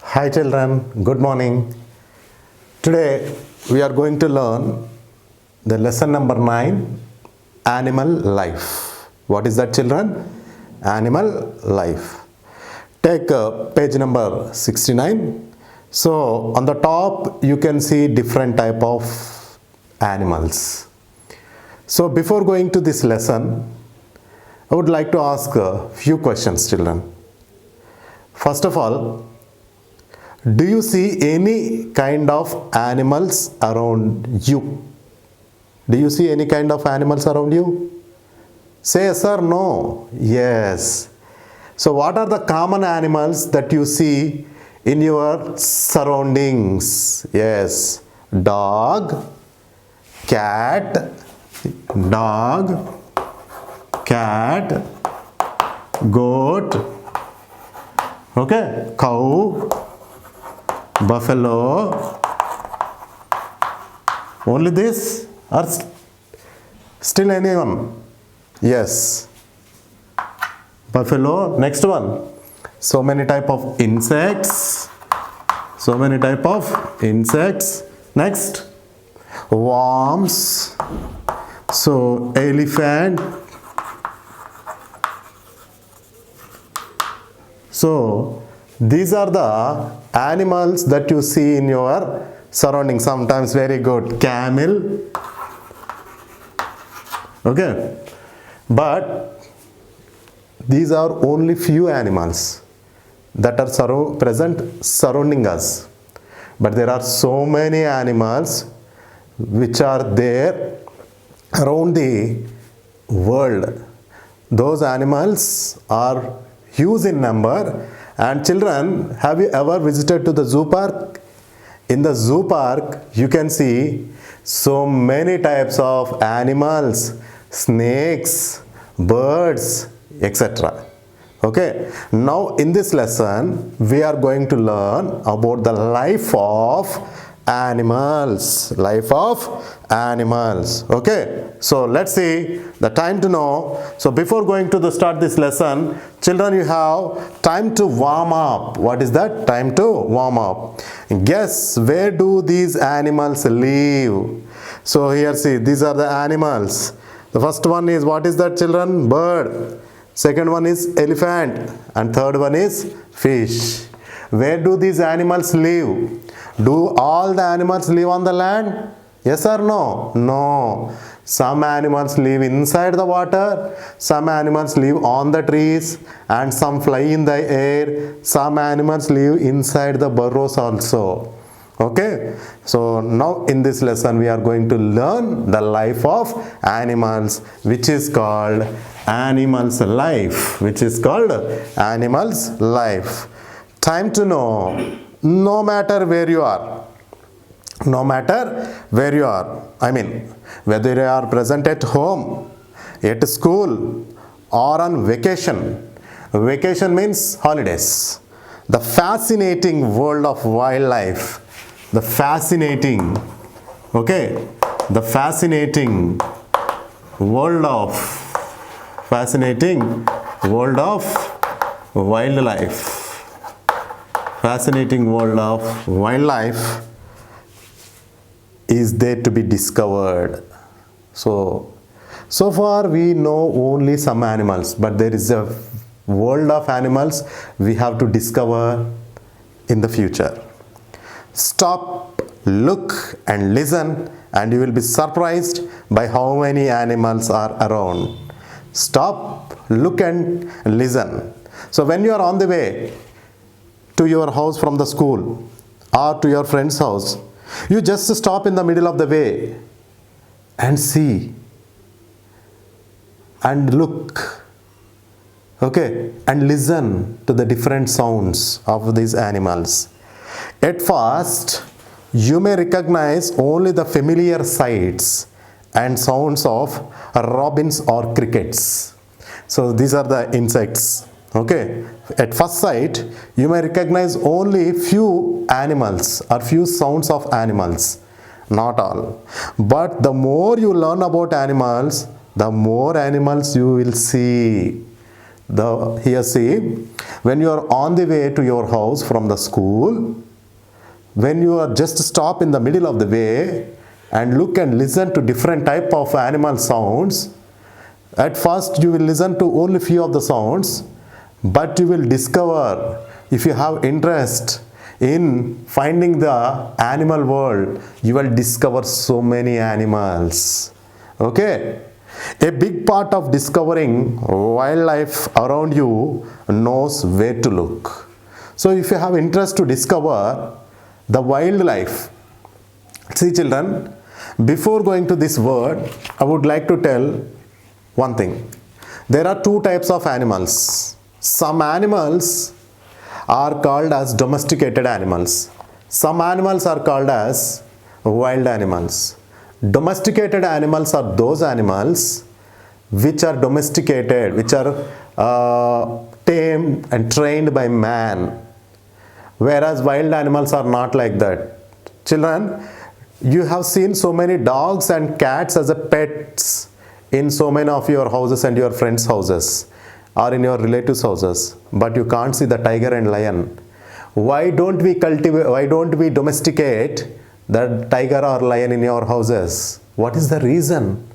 Hi children, good morning. Today we are going to learn the lesson number 9, Animal Life. What is that children? Animal Life. Take page number 69. So on the top you can see different type of animals. So before going to this lesson, I would like to ask a few questions children. First of all, do you see any kind of animals around you? Do you see any kind of animals around you? Say yes or no. Yes. So what are the common animals that you see in your surroundings? Yes. Dog, cat, dog, cat, goat, okay, cow, buffalo. Only this or still anyone? Yes, buffalo. Next one. So many type of insects. Next, worms. So elephant. So these are the animals that you see in your surroundings. Sometimes very good. Camel. Okay. But these are only few animals that are present surrounding us. But there are so many animals which are there around the world. Those animals are huge in number. And children, have you ever visited to the zoo park? In the zoo park, you can see so many types of animals, snakes, birds, etc. Okay. Now in this lesson, we are going to learn about the life of animals. Okay. So let's see the time to know. So before going to start this lesson, children, you have time to warm up. What is that? Time to warm up. Guess where do these animals live? So here see, these are the animals. The first one is, what is that children? Bird. Second one is elephant. And third one is fish. Where do these animals live? Do all the animals live on the land? Yes or no? No. Some animals live inside the water, some animals live on the trees, and some fly in the air. Some animals live inside the burrows also. Okay. So now in this lesson we are going to learn the life of animals, which is called animals life. Time to know, no matter where you are, I mean, whether you are present at home, at school, or on vacation. Vacation means holidays. The fascinating world of wildlife, the fascinating world of wildlife. Fascinating world of wildlife is there to be discovered. So far we know only some animals, but there is a world of animals we have to discover in the future. Stop, look and listen, and you will be surprised by how many animals are around. Stop, look and listen. So when you are on the way to your house from the school or to your friend's house, you just stop in the middle of the way and see and look, okay, and listen to the different sounds of these animals. At first, you may recognize only the familiar sights and sounds of robins or crickets. So these are the insects. Okay, at first sight you may recognize only few animals or few sounds of animals, not all. But the more you learn about animals, the more animals you will see. Here see, when you are on the way to your house from the school, when you are just stop in the middle of the way and look and listen to different type of animal sounds, at first you will listen to only few of the sounds, but you will discover, if you have interest in finding the animal world, you will discover so many animals. Okay, a big part of discovering wildlife around you knows where to look. So if you have interest to discover the wildlife, see children, before going to this word, I would like to tell one thing. There are two types of animals. Some animals are called as domesticated animals. Some animals are called as wild animals. Domesticated animals are those animals which are domesticated, which are tamed and trained by man. Whereas wild animals are not like that. Children, you have seen so many dogs and cats as a pets in so many of your houses and your friends' houses or in your relatives' houses, but you can't see the tiger and lion. Why don't we domesticate the tiger or lion in your houses? What is the reason?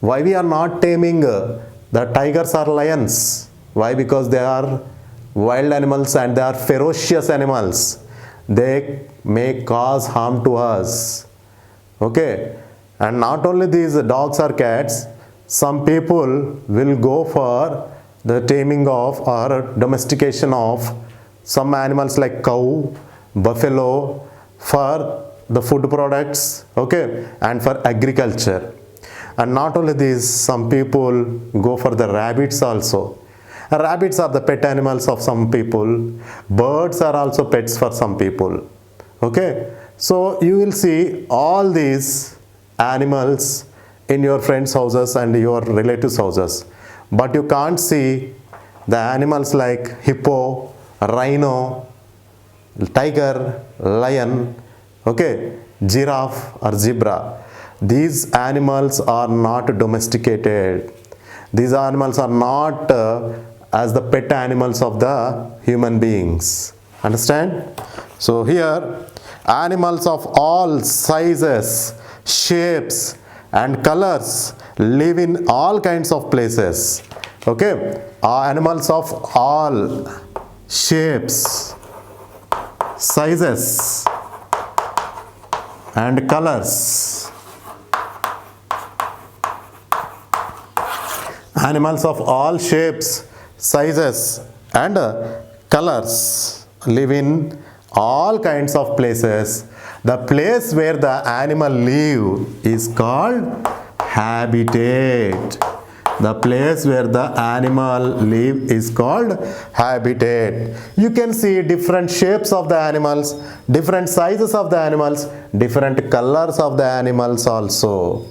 Why we are not taming the tigers or lions? Why? Because they are wild animals and they are ferocious animals. They may cause harm to us. Okay, and not only these dogs or cats, some people will go for the taming of or domestication of some animals like cow, buffalo, for the food products, okay, and for agriculture. And not only these, some people go for the rabbits also. Rabbits are the pet animals of some people. Birds are also pets for some people. Okay, so you will see all these animals in your friends' houses and your relatives' houses, but you can't see the animals like hippo, rhino, tiger, lion, okay, giraffe or zebra. These animals are not domesticated. These animals are not as the pet animals of the human beings. Understand? So here, animals of all sizes, shapes and colors live in all kinds of places. Okay, animals of all shapes, sizes and colors. Animals of all shapes, sizes and colors live in all kinds of places. The place where the animal live is called habitat. The place where the animal live is called habitat. You can see different shapes of the animals, different sizes of the animals, different colors of the animals also.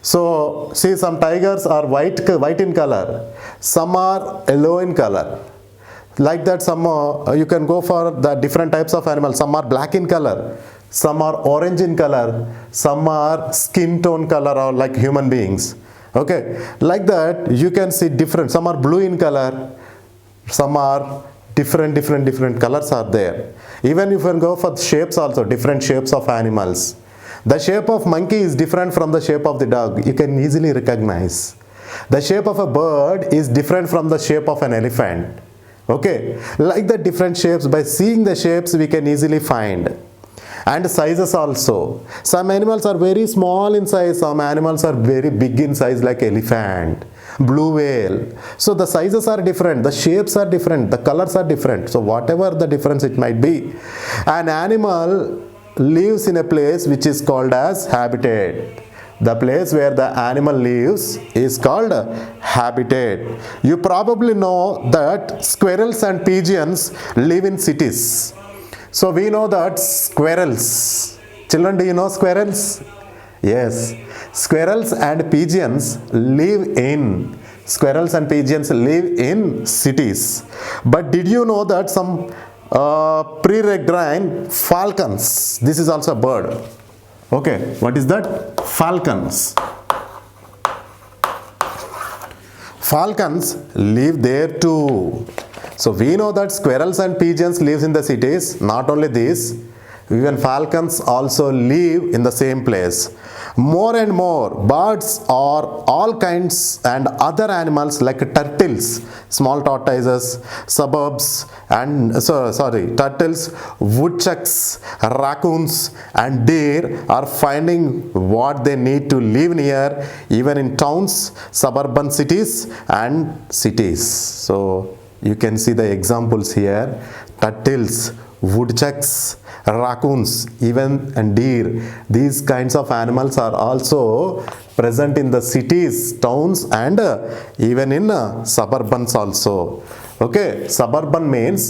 So see, some tigers are white in color, some are yellow in color. Like that, some you can go for the different types of animals. Some are black in color, some are orange in color, some are skin tone color or like human beings. Okay, like that you can see different. Some are blue in color, some are different colors are there. Even if you can go for shapes also, different shapes of animals. The shape of monkey is different from the shape of the dog. You can easily recognize. The shape of a bird is different from the shape of an elephant. Okay, like the different shapes, by seeing the shapes we can easily find. And sizes also. Some animals are very small in size, some animals are very big in size like elephant, blue whale. So the sizes are different, the shapes are different, the colors are different. So whatever the difference it might be, an animal lives in a place which is called as habitat. The place where the animal lives is called habitat. You probably know that squirrels and pigeons live in cities. So we know that squirrels. Children, do you know squirrels? Yes. Squirrels and pigeons live in cities. But did you know that some peregrine falcons, this is also a bird. Okay, what is that? Falcons. Falcons live there too. So we know that squirrels and pigeons lives in the cities. Not only this, even falcons also live in the same place. More and more birds or all kinds and other animals like turtles, small tortoises, suburbs and turtles, woodchucks, raccoons and deer are finding what they need to live near, even in towns, suburban cities and cities. So you can see the examples here: turtles, woodchucks, raccoons, even and deer. These kinds of animals are also present in the cities, towns and even in suburbans also. Okay, suburban means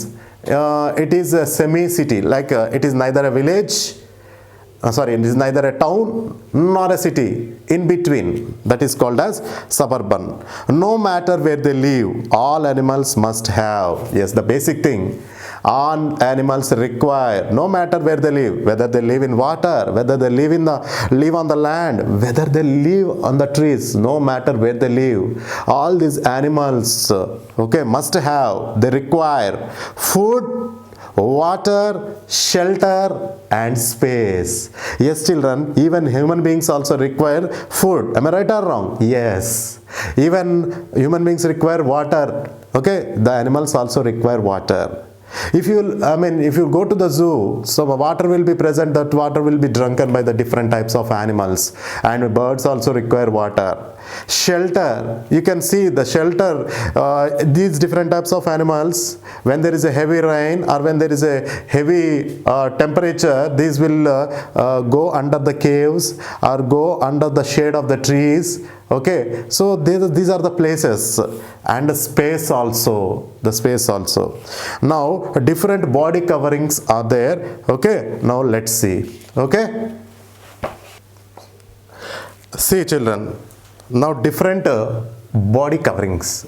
it is a semi-city, like it is neither a village, it is neither a town nor a city, in between. That is called as suburban. No matter where they live, all animals must have, yes, the basic thing, all animals require, no matter where they live, whether they live in water, whether they live on the land, whether they live on the trees, no matter where they live, all these animals must have, they require food, water, shelter and space. Yes children, even human beings also require food. Am I right or wrong? Yes. Even human beings require water. Okay, the animals also require water. If you go to the zoo, so water will be present, that water will be drunken by the different types of animals, and birds also require water. Shelter, you can see the shelter, these different types of animals, when there is a heavy rain or when there is a heavy temperature, these will go under the caves or go under the shade of the trees. Okay, so these are the places, and the space also, now different body coverings are there. Okay, now let's see. Okay, see children, now different body coverings.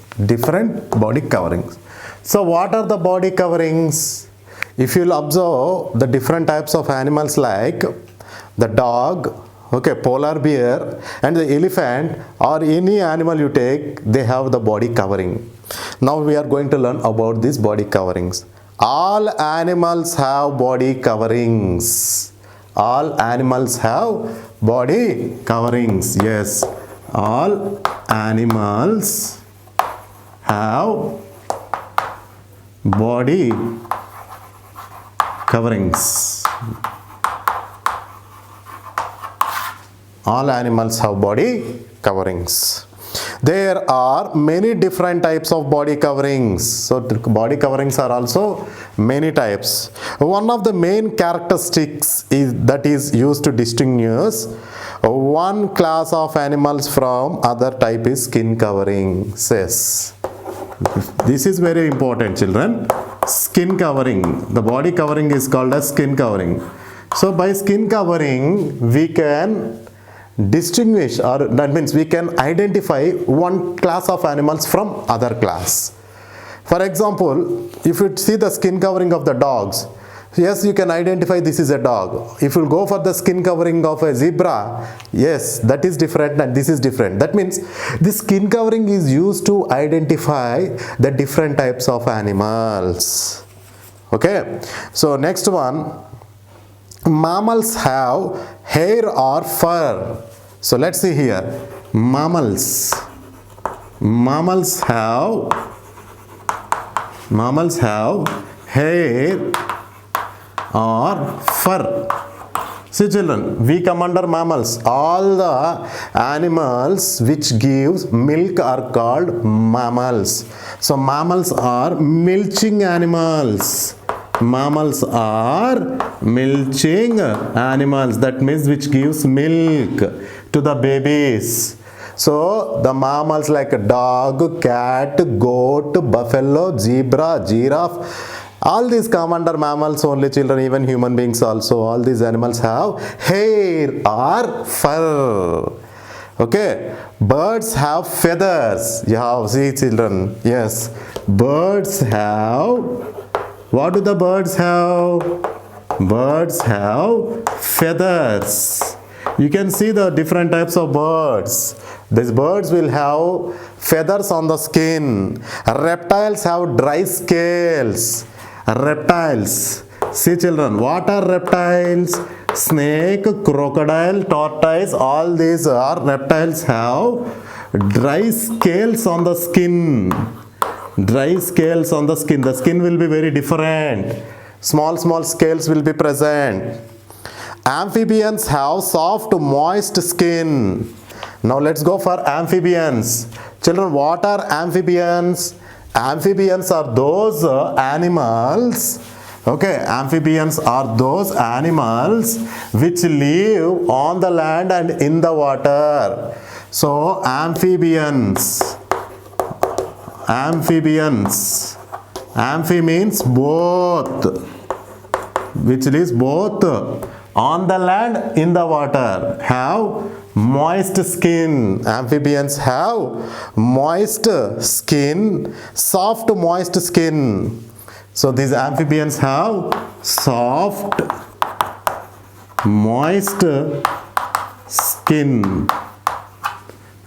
So what are the body coverings? If you'll observe the different types of animals like the dog, okay, polar bear and the elephant, or any animal you take, they have the body covering. Now we are going to learn about these body coverings. All animals have body coverings. All animals have body coverings. Yes, all animals have body coverings. All animals have body coverings. There are many different types of body coverings. So body coverings are also many types. One of the main characteristics that is used to distinguish one class of animals from other type is skin covering. Says this is very important children. Skin covering. The body covering is called as skin covering. So by skin covering we can distinguish, or that means we can identify one class of animals from other class. For example, if you see the skin covering of the dogs, yes, you can identify this is a dog. If you go for the skin covering of a zebra, yes, that is different and this is different. That means the skin covering is used to identify the different types of animals. Okay, so next one, mammals have hair or fur. So let's see here. Mammals have hair or fur. See children, we come under mammals. All the animals which gives milk are called mammals. So mammals are milching animals. Mammals are milching animals. That means which gives milk to the babies. So the mammals like a dog, cat, goat, buffalo, zebra, giraffe, all these come under mammals only children. Even human beings also, all these animals have hair or fur. Okay, birds have feathers. You have, see children, yes, birds have, what do the birds have? Birds have feathers. You can see the different types of birds. These birds will have feathers on the skin. Reptiles have dry scales. Reptiles. See children, what are reptiles? Snake, crocodile, tortoise, all these are reptiles have dry scales on the skin. Dry scales on the skin. The skin will be very different. Small scales will be present. Amphibians have soft, moist skin. Now let's go for amphibians. Children, what are amphibians? Amphibians are those animals. Okay, amphibians are those animals which live on the land and in the water. So amphibians. Amphi means both, which is both on the land, in the water, have moist skin. Amphibians have moist skin, soft moist skin. So these amphibians have soft moist skin.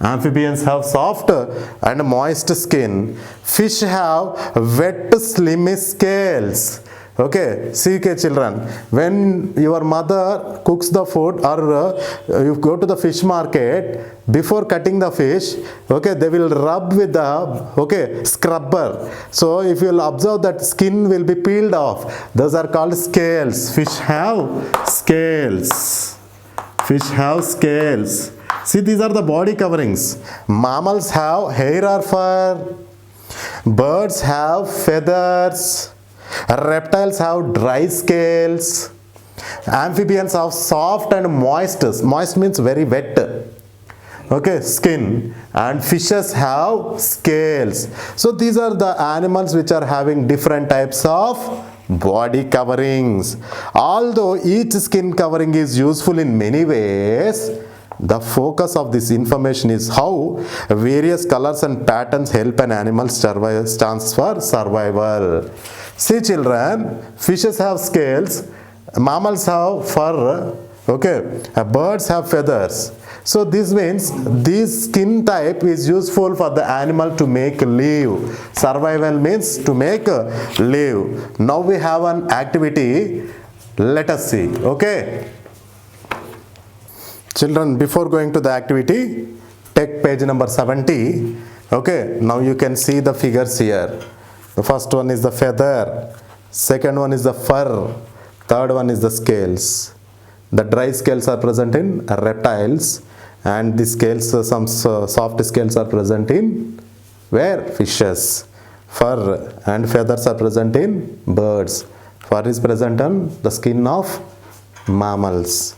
Amphibians have soft and moist skin. Fish have wet, slimy scales. Okay, see children, when your mother cooks the food or you go to the fish market, before cutting the fish, okay, they will rub with the scrubber. So if you will observe, that skin will be peeled off. Those are called scales. Fish have scales. Fish have scales. See, these are the body coverings. Mammals have hair or fur. Birds have feathers. Reptiles have dry scales. Amphibians have soft and moist. Moist means very wet. Okay, skin. And fishes have scales. So these are the animals which are having different types of body coverings. Although each skin covering is useful in many ways, the focus of this information is how various colors and patterns help an animal survive, stands for survival. See children, fishes have scales, mammals have fur, okay, birds have feathers. So this means this skin type is useful for the animal to make live. Survival means to make live. Now we have an activity. Let us see. Okay. Children, before going to the activity, take page number 70. Okay, now you can see the figures here. The first one is the feather, second one is the fur, third one is the scales. The dry scales are present in reptiles, and the scales, some soft scales are present in where? Fishes. Fur and feathers are present in birds. Fur is present on the skin of mammals.